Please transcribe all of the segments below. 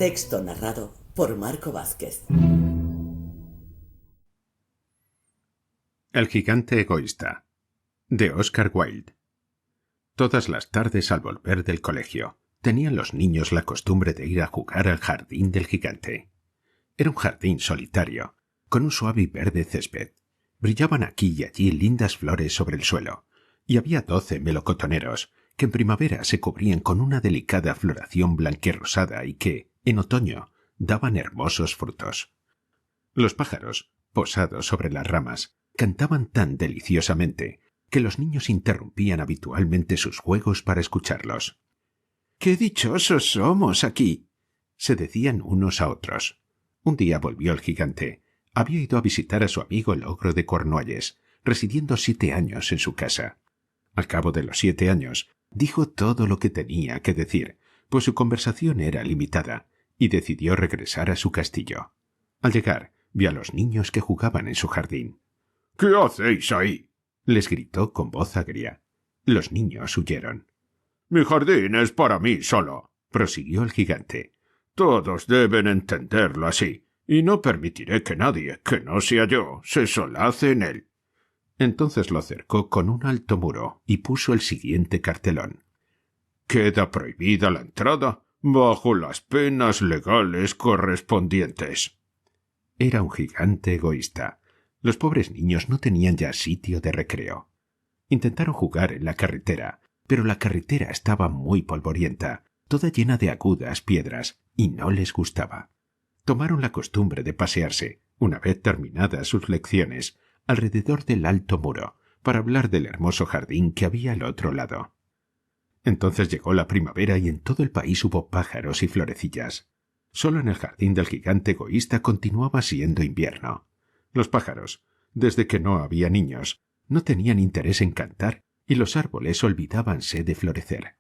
Texto narrado por Marco Vázquez. El gigante egoísta, de Oscar Wilde. Todas las tardes al volver del colegio, tenían los niños la costumbre de ir a jugar al jardín del gigante. Era un jardín solitario, con un suave y verde césped. Brillaban aquí y allí lindas flores sobre el suelo, y había 12 melocotoneros que en primavera se cubrían con una delicada floración blanquirrosada y que, en otoño, daban hermosos frutos. Los pájaros, posados sobre las ramas, cantaban tan deliciosamente que los niños interrumpían habitualmente sus juegos para escucharlos. «¡Qué dichosos somos aquí!», se decían unos a otros. Un día volvió el gigante. Había ido a visitar a su amigo el ogro de Cornualles, residiendo 7 años en su casa. Al cabo de los 7 años, dijo todo lo que tenía que decir, pues su conversación era limitada, y decidió regresar a su castillo. Al llegar, vio a los niños que jugaban en su jardín. «¿Qué hacéis ahí?», les gritó con voz agria. Los niños huyeron. «Mi jardín es para mí solo», prosiguió el gigante. «Todos deben entenderlo así, y no permitiré que nadie, que no sea yo, se solace en él». Entonces lo cercó con un alto muro y puso el siguiente cartelón: «Queda prohibida la entrada bajo las penas legales correspondientes». Era un gigante egoísta. Los pobres niños no tenían ya sitio de recreo. Intentaron jugar en la carretera, pero la carretera estaba muy polvorienta, toda llena de agudas piedras, y no les gustaba. Tomaron la costumbre de pasearse, una vez terminadas sus lecciones, alrededor del alto muro, para hablar del hermoso jardín que había al otro lado. Entonces llegó la primavera y en todo el país hubo pájaros y florecillas. Solo en el jardín del gigante egoísta continuaba siendo invierno. Los pájaros, desde que no había niños, no tenían interés en cantar y los árboles olvidábanse de florecer.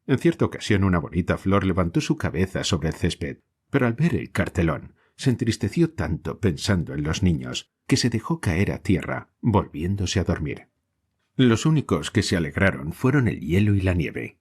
En cierta ocasión una bonita flor levantó su cabeza sobre el césped, pero al ver el cartelón se entristeció tanto pensando en los niños que se dejó caer a tierra, volviéndose a dormir. Los únicos que se alegraron fueron el hielo y la nieve.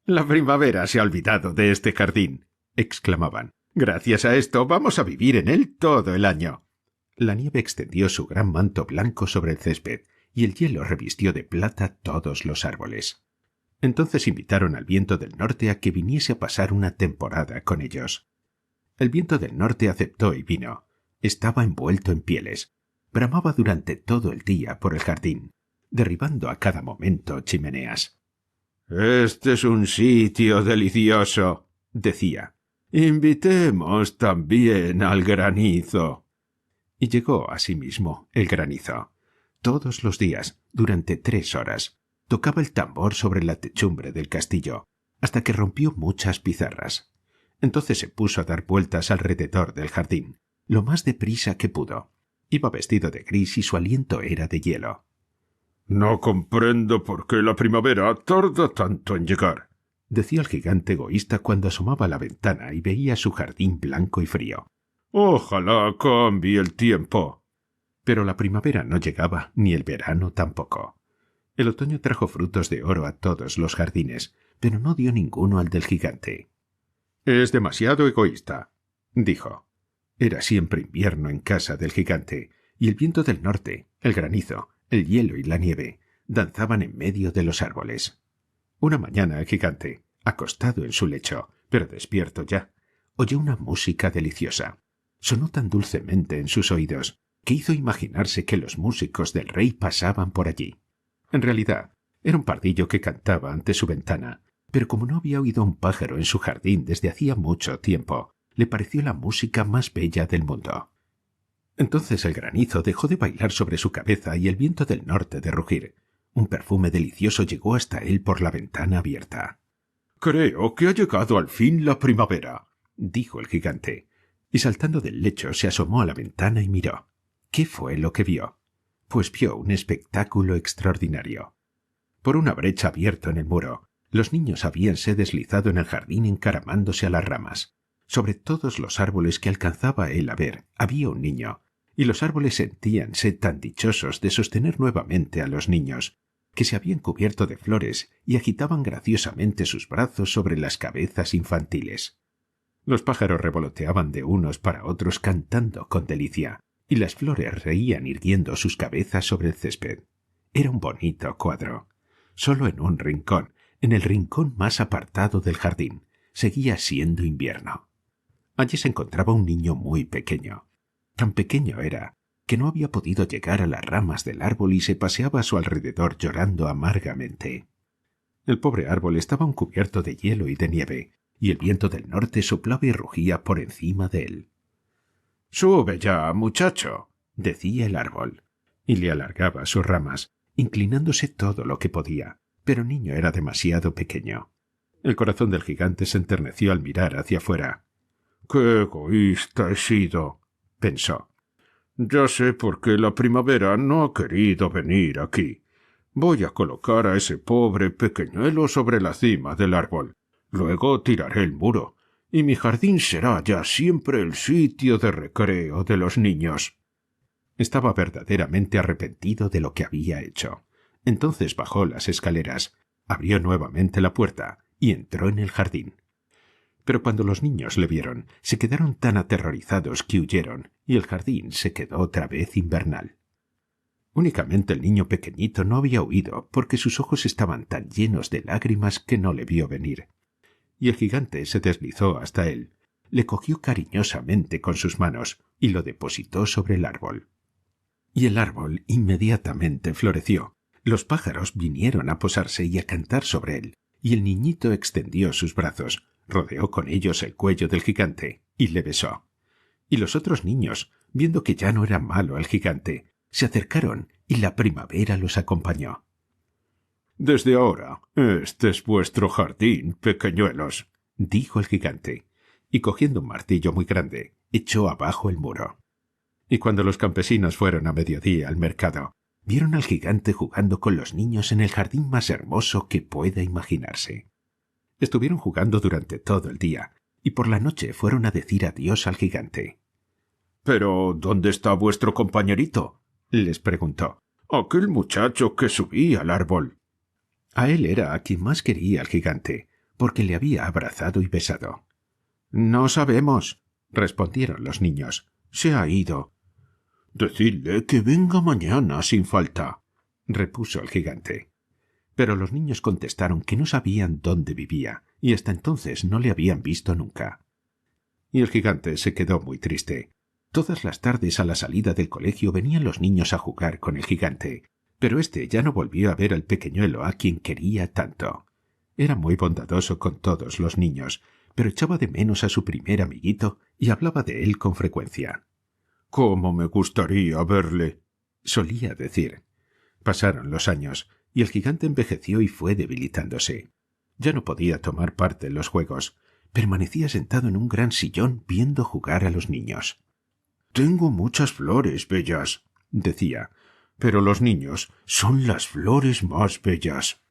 «La primavera se ha olvidado de este jardín», exclamaban. «Gracias a esto vamos a vivir en él todo el año». La nieve extendió su gran manto blanco sobre el césped y el hielo revistió de plata todos los árboles. Entonces invitaron al viento del norte a que viniese a pasar una temporada con ellos. El viento del norte aceptó y vino. Estaba envuelto en pieles. Bramaba durante todo el día por el jardín, derribando a cada momento chimeneas. «Este es un sitio delicioso», decía. «Invitemos también al granizo». Y llegó asimismo el granizo. Todos los días, durante 3 horas, tocaba el tambor sobre la techumbre del castillo, hasta que rompió muchas pizarras. Entonces se puso a dar vueltas alrededor del jardín, lo más deprisa que pudo. Iba vestido de gris y su aliento era de hielo. «No comprendo por qué la primavera tarda tanto en llegar», decía el gigante egoísta cuando asomaba a la ventana y veía su jardín blanco y frío. «Ojalá cambie el tiempo». Pero la primavera no llegaba, ni el verano tampoco. El otoño trajo frutos de oro a todos los jardines, pero no dio ninguno al del gigante. «Es demasiado egoísta», dijo. Era siempre invierno en casa del gigante, y el viento del norte, el granizo, el hielo y la nieve danzaban en medio de los árboles. Una mañana el gigante, acostado en su lecho, pero despierto ya, oyó una música deliciosa. Sonó tan dulcemente en sus oídos que hizo imaginarse que los músicos del rey pasaban por allí. En realidad, era un pardillo que cantaba ante su ventana, pero como no había oído un pájaro en su jardín desde hacía mucho tiempo, le pareció la música más bella del mundo. Entonces el granizo dejó de bailar sobre su cabeza y el viento del norte de rugir. Un perfume delicioso llegó hasta él por la ventana abierta. «Creo que ha llegado al fin la primavera», dijo el gigante, y saltando del lecho se asomó a la ventana y miró. ¿Qué fue lo que vio? Pues vio un espectáculo extraordinario. Por una brecha abierta en el muro, los niños habíanse deslizado en el jardín encaramándose a las ramas. Sobre todos los árboles que alcanzaba él a ver había un niño, y los árboles sentíanse tan dichosos de sostener nuevamente a los niños, que se habían cubierto de flores y agitaban graciosamente sus brazos sobre las cabezas infantiles. Los pájaros revoloteaban de unos para otros cantando con delicia, y las flores reían irguiendo sus cabezas sobre el césped. Era un bonito cuadro. Solo en un rincón, en el rincón más apartado del jardín, seguía siendo invierno. Allí se encontraba un niño muy pequeño. Tan pequeño era que no había podido llegar a las ramas del árbol y se paseaba a su alrededor llorando amargamente. El pobre árbol estaba aún cubierto de hielo y de nieve, y el viento del norte soplaba y rugía por encima de él. «Sube ya, muchacho», decía el árbol, y le alargaba sus ramas, inclinándose todo lo que podía, pero el niño era demasiado pequeño. El corazón del gigante se enterneció al mirar hacia afuera. «¡Qué egoísta he sido!», pensó. «Ya sé por qué la primavera no ha querido venir aquí. Voy a colocar a ese pobre pequeñuelo sobre la cima del árbol. Luego tiraré el muro, y mi jardín será ya siempre el sitio de recreo de los niños». Estaba verdaderamente arrepentido de lo que había hecho. Entonces bajó las escaleras, abrió nuevamente la puerta y entró en el jardín. Pero cuando los niños le vieron, se quedaron tan aterrorizados que huyeron, y el jardín se quedó otra vez invernal. Únicamente el niño pequeñito no había huido, porque sus ojos estaban tan llenos de lágrimas que no le vio venir. Y el gigante se deslizó hasta él, le cogió cariñosamente con sus manos y lo depositó sobre el árbol. Y el árbol inmediatamente floreció. Los pájaros vinieron a posarse y a cantar sobre él, y el niñito extendió sus brazos, rodeó con ellos el cuello del gigante y le besó. Y los otros niños, viendo que ya no era malo el gigante, se acercaron y la primavera los acompañó. «Desde ahora, este es vuestro jardín, pequeñuelos», dijo el gigante, y cogiendo un martillo muy grande, echó abajo el muro. Y cuando los campesinos fueron a mediodía al mercado, vieron al gigante jugando con los niños en el jardín más hermoso que pueda imaginarse. Estuvieron jugando durante todo el día, y por la noche fueron a decir adiós al gigante. «¿Pero dónde está vuestro compañerito?», les preguntó. «Aquel muchacho que subía al árbol». A él era a quien más quería el gigante, porque le había abrazado y besado. «No sabemos», respondieron los niños. «Se ha ido». «Decidle que venga mañana sin falta», repuso el gigante. Pero los niños contestaron que no sabían dónde vivía, y hasta entonces no le habían visto nunca. Y el gigante se quedó muy triste. Todas las tardes a la salida del colegio venían los niños a jugar con el gigante, pero éste ya no volvió a ver al pequeñuelo a quien quería tanto. Era muy bondadoso con todos los niños, pero echaba de menos a su primer amiguito y hablaba de él con frecuencia. «¿Cómo me gustaría verle?», solía decir. Pasaron los años, y el gigante envejeció y fue debilitándose. Ya no podía tomar parte en los juegos. Permanecía sentado en un gran sillón viendo jugar a los niños. «Tengo muchas flores bellas», decía, «pero los niños son las flores más bellas».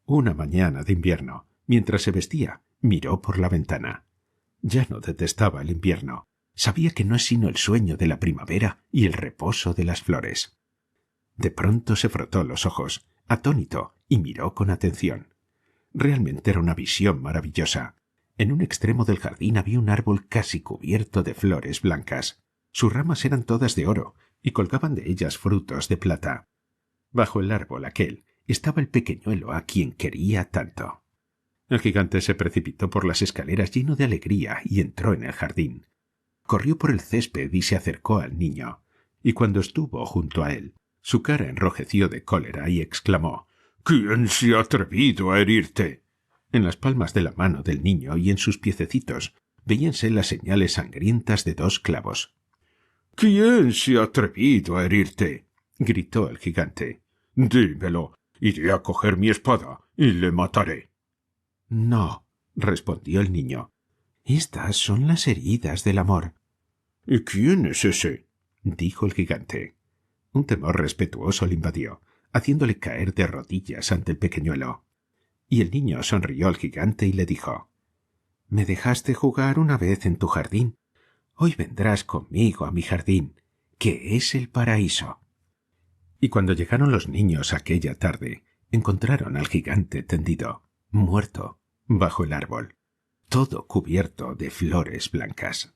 Una mañana de invierno, mientras se vestía, miró por la ventana. Ya no detestaba el invierno. Sabía que no es sino el sueño de la primavera y el reposo de las flores. De pronto se frotó los ojos, atónito, y miró con atención. Realmente era una visión maravillosa. En un extremo del jardín había un árbol casi cubierto de flores blancas. Sus ramas eran todas de oro, y colgaban de ellas frutos de plata. Bajo el árbol aquel estaba el pequeñuelo a quien quería tanto. El gigante se precipitó por las escaleras lleno de alegría y entró en el jardín. Corrió por el césped y se acercó al niño, y cuando estuvo junto a él, su cara enrojeció de cólera y exclamó: «¿Quién se ha atrevido a herirte?». En las palmas de la mano del niño y en sus piececitos veíanse las señales sangrientas de 2 clavos. «¿Quién se ha atrevido a herirte?», gritó el gigante. «Dímelo, iré a coger mi espada y le mataré». «No», respondió el niño. «Estas son las heridas del amor». «¿Y quién es ese?», dijo el gigante. Un temor respetuoso le invadió, haciéndole caer de rodillas ante el pequeñuelo. Y el niño sonrió al gigante y le dijo: «Me dejaste jugar una vez en tu jardín. Hoy vendrás conmigo a mi jardín, que es el paraíso». Y cuando llegaron los niños aquella tarde, encontraron al gigante tendido, muerto, bajo el árbol. todo cubierto de flores blancas.